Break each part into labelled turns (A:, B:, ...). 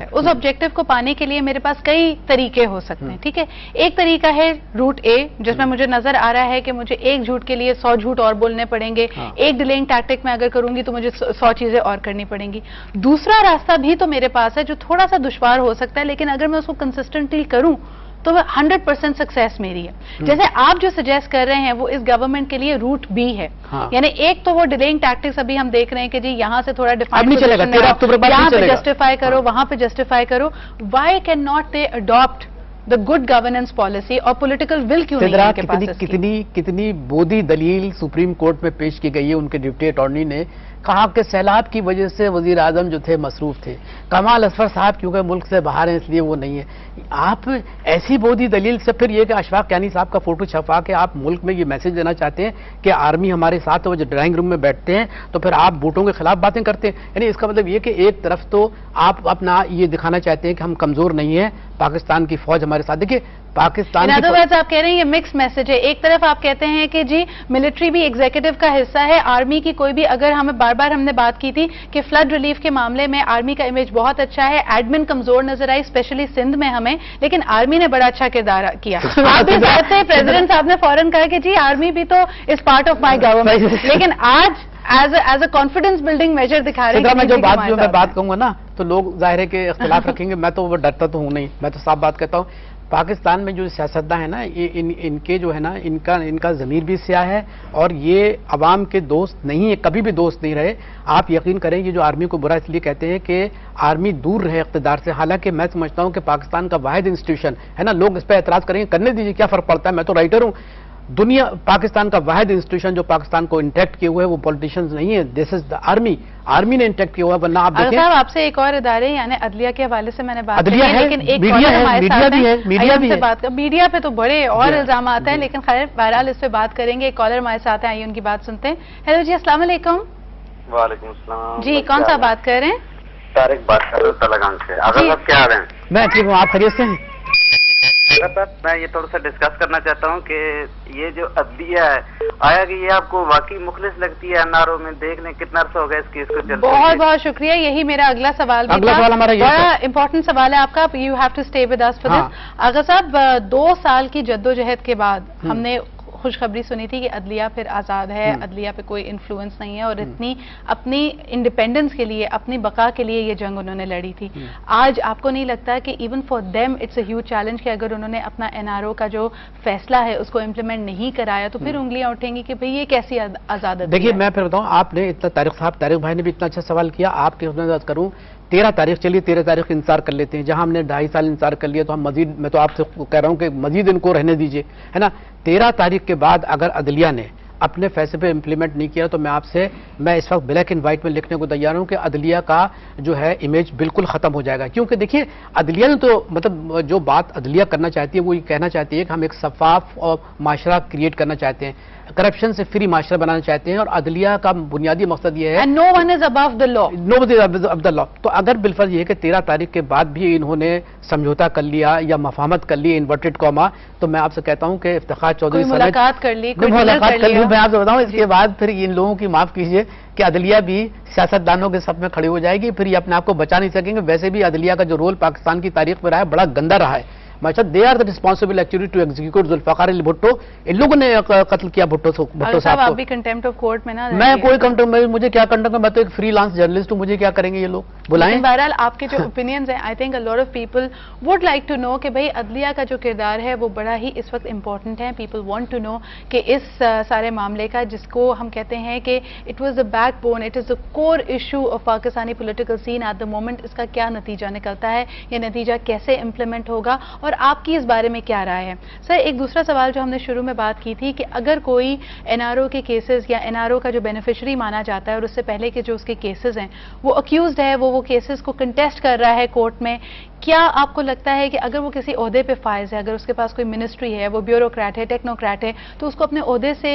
A: ہے. اس آبجیکٹو کو پانے کے لیے میرے پاس کئی طریقے ہو سکتے ہیں, ٹھیک ہے. ایک طریقہ ہے روٹ اے, جس میں مجھے نظر آ رہا ہے کہ مجھے ایک جھوٹ کے لیے 100 جھوٹ اور بولنے پڑیں گے. ایک ڈیلنگ ٹیکٹک میں اگر کروں گی تو مجھے 100 چیزیں اور کرنی پڑیں گی. دوسرا راستہ بھی تو میرے پاس ہے جو تھوڑا سا دشوار ہو سکتا ہے, لیکن اگر میں اس کو کنسسٹنٹلی کروں تو 100% سکسیس میری ہے. جیسے آپ جو سجیسٹ کر رہے ہیں وہ اس گورنمنٹ کے لیے روٹ بی ہے. یعنی ایک تو وہ ڈیلیئنگ ٹیکٹکس ابھی ہم دیکھ رہے ہیں کہ جی یہاں سے تھوڑا ڈیفائن یہاں پہ جسٹیفائی کرو, وہاں پہ جسٹیفائی کرو. Why can not they adopt the good governance policy, اور پولیٹیکل ول کیوں نہیں ہے ان کے پاس؟
B: کتنی بودی دلیل سپریم کورٹ میں پیش کی گئی ہے. ان کے ڈپٹی اٹارنی نے کہا کہ سیلاب کی وجہ سے وزیر اعظم جو تھے مصروف تھے, کمال اصفر صاحب کیونکہ ملک سے باہر ہیں اس لیے وہ نہیں ہے. آپ ایسی بودی دلیل سے پھر یہ کہ اشفاق کیانی صاحب کا فوٹو چھپا کے آپ ملک میں یہ میسج دینا چاہتے ہیں کہ آرمی ہمارے ساتھ, وہ جو ڈرائنگ روم میں بیٹھتے ہیں تو پھر آپ ووٹوں کے خلاف باتیں کرتے ہیں. یعنی اس کا مطلب یہ کہ ایک طرف تو آپ اپنا یہ دکھانا چاہتے ہیں کہ ہم کمزور نہیں ہیں, پاکستان کی فوج ہمارے ساتھ. دیکھیے پاکستان
A: آپ کہہ رہے ہیں یہ مکس میسج ہے. ایک طرف آپ کہتے ہیں کہ جی ملٹری بھی ایگزیکٹو کا حصہ ہے, آرمی کی کوئی بھی, اگر ہمیں بار بار ہم نے بات کی تھی کہ فلڈ ریلیف کے معاملے میں آرمی کا امیج بہت اچھا ہے, ایڈمن کمزور نظر آئی اسپیشلی سندھ میں ہمیں, لیکن آرمی نے بڑا اچھا کردار کیا. پریزیڈنٹ صاحب نے فوراً کہا کہ جی آرمی بھی تو is part of my government, لیکن آج as a confidence building measure دکھا رہے ہیں.
B: میں جو بات کہوں گا نا تو لوگ ظاہر ہے کہ اختلاف رکھیں گے, میں تو وہ ڈرتا تو ہوں نہیں, میں تو صاف بات کہتا ہوں. پاکستان میں جو سیاستداں ہیں نا, ان کے جو ہے نا ان کا ضمیر بھی سیاہ ہے, اور یہ عوام کے دوست نہیں ہے, کبھی بھی دوست نہیں رہے. آپ یقین کریں یہ جو آرمی کو برا اس لیے کہتے ہیں کہ آرمی دور رہے اقتدار سے, حالانکہ میں سمجھتا ہوں کہ پاکستان کا واحد انسٹیٹیوشن ہے نا. لوگ اس پہ اعتراض کریں گے, کرنے دیجیے, کیا فرق پڑتا ہے, میں تو رائٹر ہوں. پاکستان کا واحد انسٹیٹیوشن جو پاکستان کو انٹیکٹ کیے ہوئے وہ پولیٹیشینز نہیں ہے, دس از دا آرمی. آرمی نے انٹیکٹ کیا ہوا, ورنہ آپ دیکھیں.
A: صاحب آپ سے ایک اور ادارے یعنی عدلیہ کے حوالے سے میں نے بات کی,
B: لیکن ایک
A: میڈیا پہ تو بڑے اور الزامات ہیں, لیکن خیر بہرحال اس پہ بات کریں گے. ایک کالر ہمارے ساتھ ہیں, آئیے ان کی بات سنتے ہیں. ہیلو جی, السلام علیکم.
C: وعلیکم السلام
A: جی, کون سا بات کر رہے ہیں؟
C: طارق بات کر رہا ہوں تلنگانہ سے. اگر آپ کیا رہے ہیں؟
B: میں ٹھیک ہوں, آپ خیریت سے ہیں؟
C: میں یہ تھوڑا سا ڈسکس کرنا چاہتا ہوں کہ یہ جو عدلیہ ہے, آیا کہ یہ آپ کو واقعی مخلص لگتی ہے این آر او میں؟ دیکھنے کتنا عرصہ ہو گیا اس کیس کو چلتے.
A: بہت بہت شکریہ, یہی میرا اگلا سوال بھی تھا, بڑا امپورٹنٹ سوال ہے آپ کا. You have to stay with us for this. Agha Sahib 2 سال کی جدوجہد کے بعد ہم نے خوشخبری سنی تھی کہ عدلیہ پھر آزاد ہے, عدلیہ پہ کوئی انفلوئنس نہیں ہے, اور اتنی اپنی انڈیپینڈنس کے لیے, اپنی بقا کے لیے یہ جنگ انہوں نے لڑی تھی. آج آپ کو نہیں لگتا کہ even for them it's a huge challenge کہ اگر انہوں نے اپنا این آر او کا جو فیصلہ ہے اس کو امپلیمنٹ نہیں کرایا تو پھر انگلیاں اٹھیں گی کہ بھئی یہ کیسی آزاد ہے؟
B: دیکھیے میں پھر بتاؤں, آپ نے اتنا طارق بھائی نے بھی اتنا اچھا سوال کیا. آپ کی خدمت کروں, 13 تاریخ چلیے 13 تاریخ انتظار کر لیتے ہیں, جہاں ہم نے 2.5 سال انتظار کر لیا تو ہم مزید, میں تو آپ سے کہہ رہا ہوں کہ مزید ان کو رہنے دیجیے, ہے نا. 13 تاریخ کے بعد اگر عدلیہ نے اپنے فیصلے پہ امپلیمنٹ نہیں کیا تو میں اس وقت بلیک اینڈ وائٹ میں لکھنے کو تیار ہوں کہ عدلیہ کا جو ہے امیج بالکل ختم ہو جائے گا. کیونکہ دیکھیے عدلیہ نے تو مطلب جو بات عدلیہ کرنا چاہتی ہے وہ یہ کہنا چاہتی ہے کہ ہم ایک شفاف اور معاشرہ کریٹ کرنا چاہتے ہیں, کرپشن سے فری معاشرہ بنانا چاہتے ہیں, اور عدلیہ کا بنیادی مقصد یہ ہے
A: no one is above the law.
B: Nobody is above the law. تو اگر بالفرض یہ ہے کہ 13 تاریخ کے بعد بھی انہوں نے سمجھوتا کر لیا یا مفاہمت کر لی انورٹڈ کوما, تو میں آپ سے کہتا ہوں کہ افتخار چودھری
A: ملاقات کر لی,
B: میں آپ سے بتاؤں اس کے بعد پھر ان لوگوں کی معاف کیجیے کہ عدلیہ بھی سیاستدانوں کے صف میں کھڑی ہو جائے گی, پھر یہ اپنے آپ کو بچا نہیں سکیں گے. ویسے بھی عدلیہ کا جو رول پاکستان کی تاریخ میں رہا ہے بڑا گندا رہا ہے. They are the responsible actually to execute Zulfikar Ali Bhutto. ان لوگوں نے قتل کیا بھٹو صاحب کو.
A: بھی کنٹیمپٹ آف کورٹ میں نا,
B: میں کوئی کنٹیمپٹ, مجھے کیا کنٹیمپٹ, میں تو ایک فری لانس جرنلسٹ ہوں, مجھے کیا کریں گے یہ لوگ, بلائیں.
A: بہرحال آپ کے جو اوپینینز ہیں, I think a lot of people would like to know کہ بھئی عدلیہ کا جو کردار ہے وہ بڑا ہی اس وقت امپورٹنٹ ہے. پیپل وانٹ ٹو نو کہ اس سارے معاملے کا, جس کو ہم کہتے ہیں کہ it was the backbone, it is the core issue of Pakistani political scene at the moment, اس کا کیا نتیجہ نکلتا ہے, یہ نتیجہ کیسے امپلیمنٹ ہوگا, اور آپ کی اس بارے میں کیا رائے ہے؟ سر ایک دوسرا سوال جو ہم نے شروع میں بات کی تھی کہ اگر کوئی این آر او کے کیسز یا این آر او کا جو بینیفیشری مانا جاتا ہے اور اس سے پہلے کے جو اس کے کیسز ہیں وہ اکیوزڈ ہے, وہ کیسز کو کنٹیسٹ کر رہا ہے کورٹ میں, کیا آپ کو لگتا ہے کہ اگر وہ کسی عہدے پہ فائز ہے, اگر اس کے پاس کوئی منسٹری ہے, وہ بیوروکریٹ ہے, ٹیکنوکریٹ ہے, تو اس کو اپنے عہدے سے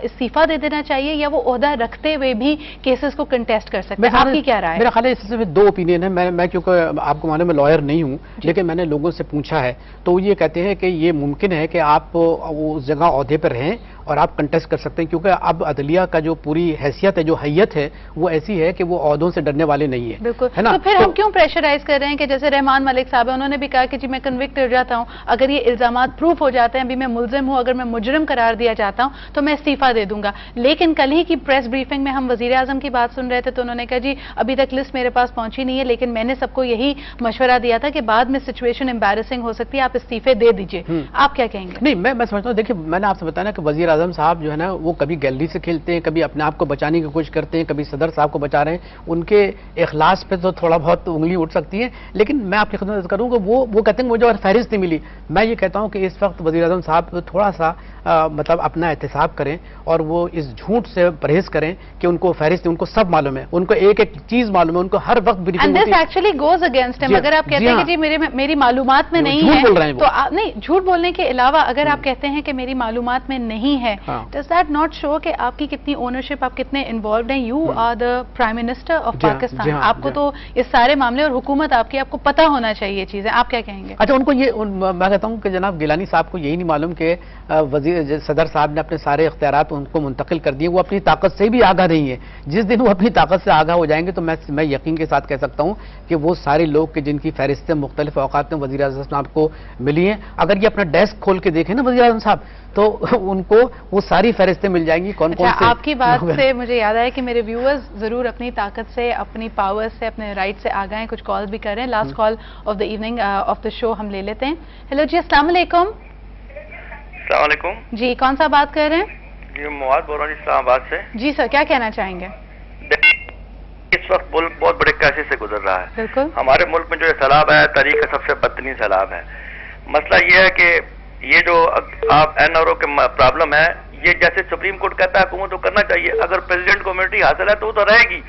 A: استعفیٰ دے دینا چاہیے یا وہ عہدہ رکھتے ہوئے بھی کیسز کو کنٹیسٹ کر سکتے ہیں؟ آپ کی کیا رائے ہے؟
B: میرا خیال ہے اس میں 2 اوپینین ہیں. میں کیونکہ آپ کو معلوم میں لائر نہیں ہوں, لیکن میں نے لوگوں سے پوچھا ہے تو وہ یہ کہتے ہیں کہ یہ ممکن ہے کہ آپ اس جگہ عہدے پر رہیں اور آپ کنٹیسٹ کر سکتے ہیں، کیونکہ اب عدلیہ کا جو پوری حیثیت ہے، جو حیت ہے، وہ ایسی ہے کہ وہ عہدوں سے ڈرنے والے نہیں ہیں.
A: بالکل.
B: ہے نا؟
A: تو پھر ہم کیوں پریشرائز کر رہے ہیں کہ جیسے رحمان ملک صاحب ہیں، انہوں نے بھی کہا کہ جی میں کنوکٹ ہو جاتا ہوں اگر یہ الزامات پروف ہو جاتے ہیں، ابھی میں ملزم ہوں، اگر میں مجرم قرار دیا جاتا ہوں تو میں استعفیٰ دے دوں گا. لیکن کل ہی کی پریس بریفنگ میں ہم وزیر اعظم کی بات سن رہے تھے تو انہوں نے کہا جی ابھی تک لسٹ میرے پاس پہنچی نہیں ہے، لیکن میں نے سب کو یہی مشورہ دیا تھا کہ بعد میں سچویشن امبیرسنگ ہو سکتی ہے، آپ استعفے دے دیجئے. آپ کیا کہیں گے؟
B: نہیں، میں سمجھتا ہوں، دیکھیں میں نے آپ سے بتایا کہ وزیر اعظم صاحب جو ہے نا وہ کبھی گیلری سے کھیلتے ہیں، کبھی اپنے آپ کو بچانے کی کوشش کرتے ہیں، کبھی صدر صاحب کو بچا رہے ہیں. ان کے اخلاص پہ تو تھوڑا بہت انگلی اٹھ سکتی ہے، لیکن میں آپ کی خدمت کروں کہ وہ کہتے ہیں مجھے اور فہرست نہیں ملی. میں یہ کہتا ہوں کہ اس وقت وزیر اعظم صاحب تھوڑا سا مطلب اپنا احتساب کریں اور وہ اس جھوٹ سے پرہیز کریں کہ ان کو فہرست، ان کو سب معلوم ہے، ان کو ایک ایک چیز معلوم ہے، ان کو ہر وقت
A: بریفنگ ہوتی ہے. And this actually goes against him. اگر آپ کہتے ہیں کہ جی میری معلومات میں نہیں ہے تو نہیں، جھوٹ بولنے کے علاوہ اگر آپ کہتے ہیں کہ میری معلومات میں نہیں ہے، does that not show کہ آپ کی کتنی اونرشپ، آپ کتنے انوالوڈ ہیں؟ You are the prime minister of Pakistan. آپ کو تو اس سارے معاملے اور حکومت آپ کی، آپ کو پتہ ہونا چاہیے چیزیں. آپ کیا کہیں گے؟
B: اچھا، ان کو یہ میں کہتا ہوں کہ جناب گیلانی صاحب کو یہی نہیں معلوم کہ صدر صاحب نے اپنے سارے اختیارات ان کو منتقل کر دیے. وہ اپنی طاقت سے بھی آگاہ نہیں ہے. جس دن وہ اپنی طاقت سے آگاہ ہو جائیں گے تو میں یقین کے ساتھ کہہ سکتا ہوں کہ وہ سارے لوگ کہ جن کی فہرستیں مختلف اوقات میں وزیر اعظم صاحب کو ملی ہیں، اگر یہ اپنا ڈیسک کھول کے دیکھیں نا وزیر اعظم صاحب تو ان کو وہ ساری فہرستیں مل جائیں گی. کون سے
A: آپ کی بات سے مجھے یاد آیا کہ میرے ویورز ضرور اپنی طاقت سے، اپنی پاور سے، اپنے رائٹ سے آگاہ ہیں. کچھ کال بھی کر رہے ہیں. Last call of the evening of the show ہم لے لیتے ہیں. ہیلو جی، السلام علیکم.
D: السلام علیکم
A: جی، کون سا بات کر رہے ہیں؟
D: جی مواد بول رہا ہوں اسلام آباد سے.
A: جی سر، کیا کہنا چاہیں گے؟
D: اس وقت ملک بہت بڑے کرائسس سے گزر رہا ہے.
A: بالکل.
D: ہمارے ملک میں جو یہ سیلاب ہے تاریخ کا سب سے بدترین سیلاب ہے. مسئلہ یہ ہے کہ یہ جو آپ این آر او کے پرابلم ہے، یہ جیسے سپریم کورٹ کہتا ہے حکومت کو کرنا چاہیے، اگر پریزیڈنٹ کو امیونٹی حاصل ہے تو وہ تو رہے گی.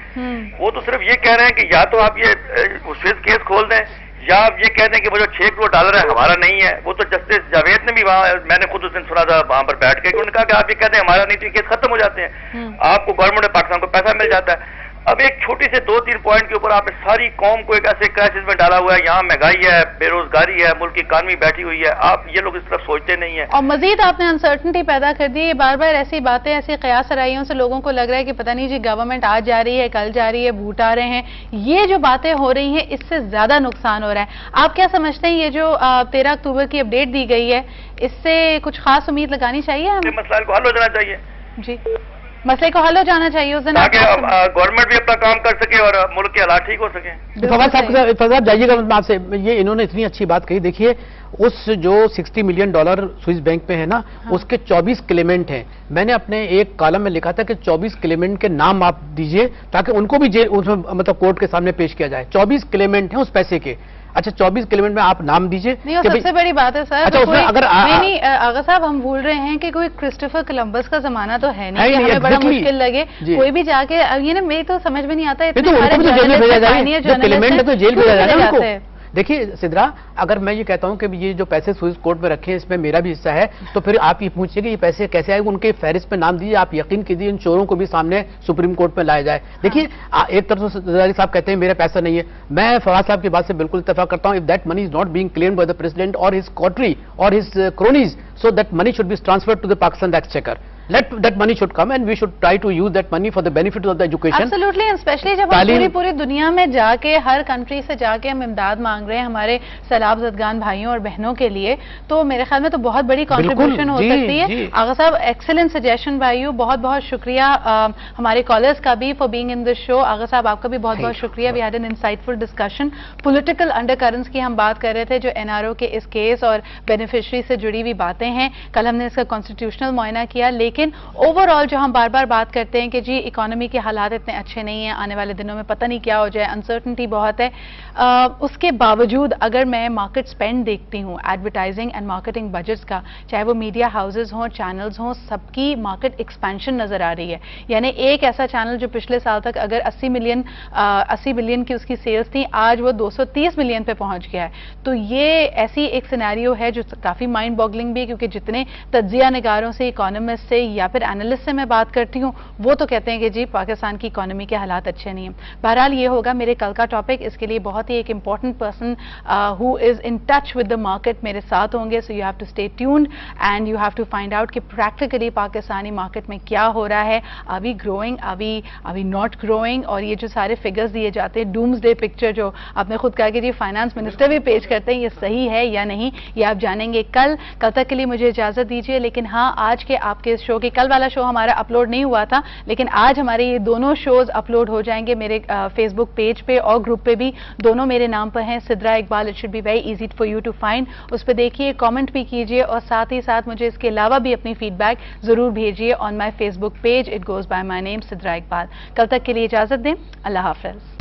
D: وہ تو صرف یہ کہہ رہے ہیں کہ یا تو آپ یہ سوئس کیس کھول دیں، یا آپ یہ کہہ دیں کہ وہ جو $6 کروڑ ہے ہمارا نہیں ہے. وہ تو جسٹس جاوید نے بھی وہاں، میں نے خود اس دن سنا تھا وہاں پر بیٹھ کے، انہوں نے کہا کہ آپ یہ کہہ دیں ہمارا نہیں تو یہ کیس ختم ہو جاتے ہیں، آپ کو گورنمنٹ پاکستان کو پیسہ مل جاتا ہے. اب ایک چھوٹی سے 2-3 پوائنٹ کے اوپر آپ نے ساری قوم کو ایک ایسے کرائسس میں ڈالا ہوا ہے. یہاں مہنگائی ہے، بے روزگاری ہے، ملک کی اکانومی بیٹھی ہوئی ہے. آپ یہ لوگ اس طرف سوچتے نہیں ہیں،
A: اور مزید آپ نے انسرٹنٹی پیدا کر دی. بار بار ایسی باتیں، ایسی قیاس سرائیوں سے لوگوں کو لگ رہا ہے کہ پتہ نہیں جی گورنمنٹ آج جا رہی ہے، کل جا رہی ہے، بھوٹ آ رہے ہیں. یہ جو باتیں ہو رہی ہیں اس سے زیادہ نقصان ہو رہا ہے. آپ کیا سمجھتے ہیں یہ جو 13 اکتوبر کی اپڈیٹ دی گئی ہے، اس سے کچھ خاص امید لگانی چاہیے؟ ہمیں
D: مسائل کو حل ہو جانا چاہیے.
A: جی، مسئلے کو حل ہو جانا چاہیے اس دن،
D: تاکہ گورنمنٹ بھی اپنا کام کر سکے اور ملک کے حالات ٹھیک ہو سکیں.
B: فواز صاحب جائیے گا آپ سے. یہ انہوں نے اتنی اچھی بات کہی. دیکھیے اس جو $60 ملین سوئس بینک پہ ہے نا، اس کے 24 کلیمنٹ ہیں. میں نے اپنے ایک کالم میں لکھا تھا کہ 24 کلیمنٹ کے نام آپ دیجئے تاکہ ان کو بھی مطلب کورٹ کے سامنے پیش کیا جائے. 24 کلیمنٹ ہیں اس پیسے کے. اچھا 24 کلیمنٹ میں آپ نام دیجئے.
A: سب سے بڑی بات ہے سر،
B: اگر
A: آغا صاحب ہم بھول رہے ہیں کہ کوئی کرسٹوفر کولمبس کا زمانہ تو ہے نہیں کہ ہمیں بڑا مشکل لگے کوئی بھی جا کے. یہ نا میری تو سمجھ میں نہیں آتا ہے.
B: دیکھیے سدرا، اگر میں یہ کہتا ہوں کہ یہ جو پیسے سوئس کورٹ میں رکھے ہیں اس میں میرا بھی حصہ ہے، تو پھر آپ یہ پوچھیے کہ یہ پیسے کیسے آئے، ان کے فہرست پہ نام دیجیے. آپ یقین کیجیے ان چوروں کو بھی سامنے سپریم کورٹ میں لایا جائے. دیکھیے ایک طرف سے زرداری صاحب کہتے ہیں میرا پیسہ نہیں ہے. میں فواز صاحب کی بات سے بالکل اتفاق کرتا ہوں. if that money is not being claimed by the president or his coterie or his cronies, so that money should be transferred to the Pakistan Exchequer. That money should come and we should try to use that money for the benefit of the education.
A: Absolutely, and especially جب ہم پوری دنیا میں جا کے ہر country سے جا کے ہم امداد مانگ رہے ہیں ہمارے سیلاب زدگان بھائیوں اور بہنوں کے لیے، تو میرے خیال میں تو بہت بڑی کنٹریبیوشن ہو سکتی ہے. آغا صاحب ایکسلنٹ سجیشن بھائیوں، بہت بہت شکریہ ہمارے کالرز کا بھی فار بینگ ان دس شو. آغا صاحب آپ کا بھی بہت بہت شکریہ. We had an insightful discussion. Political undercurrents کی ہم بات کر رہے تھے جو NRO کے اس کیس اور بینیفیشری سے جڑی ہوئی باتیں ہیں. کل ہم نے اس کا کانسٹیٹیوشنل معائنہ کیا، لیکن اوور آل جو ہم بار بار بات کرتے ہیں کہ جی اکانومی کے حالات اتنے اچھے نہیں ہیں، آنے والے دنوں میں پتہ نہیں کیا ہو جائے، انسرٹنٹی بہت ہے. اس کے باوجود اگر میں مارکیٹ سپینڈ دیکھتی ہوں ایڈورٹائزنگ اینڈ مارکیٹنگ بجٹس کا، چاہے وہ میڈیا ہاؤسز ہوں، چینلز ہوں، سب کی مارکیٹ ایکسپینشن نظر آ رہی ہے. یعنی ایک ایسا چینل جو پچھلے سال تک اگر 80 بلین کی اس کی سیلز تھیں، آج وہ 230 ملین پہ پہنچ گیا ہے. تو یہ ایسی ایک سینیریو ہے جو کافی مائنڈ باگلنگ بھی ہے، کیونکہ جتنے تجزیہ نگاروں سے، اکانومسٹ سے، یا پھر اینالسٹ سے میں بات کرتی ہوں وہ تو کہتے ہیں کہ جی پاکستان کی اکانومی کے حالات اچھے نہیں ہیں. بہرحال یہ ہوگا میرے کل کا ٹاپک. اس کے لیے بہت ہی ایک important person who is in touch with the market میرے ساتھ ہوں گے. So you have to stay tuned and you have to find out کہ پریکٹیکلی پاکستانی مارکیٹ میں کیا ہو رہا ہے. Are we growing, are we not growing, اور یہ جو سارے فگرز دیے جاتے ہیں ڈومز ڈے پکچر جو آپ نے خود کہا کہ جی فائنانس منسٹر بھی پیش کرتے ہیں, یہ صحیح ہے یا نہیں یہ آپ جانیں گے کل. کل تک کے لیے مجھے اجازت دیجیے. لیکن ہاں آج کے آپ کے شو کے کل والا شو ہمارا اپلوڈ نہیں ہوا تھا, لیکن آج ہمارے یہ دونوں شوز اپلوڈ ہو جائیں گے میرے فیس بک پیج پہ اور گروپ پہ بھی. دونوں میرے نام پر ہیں, Sidra Iqbal. It should be very easy for you to find. اس پہ دیکھیے, کامنٹ بھی کیجیے اور ساتھ ہی ساتھ مجھے اس کے علاوہ بھی اپنی فیڈ بیک ضرور بھیجیے on my Facebook page. It goes by my name Sidra Iqbal. کل تک کے لیے اجازت دیں. اللہ حافظ.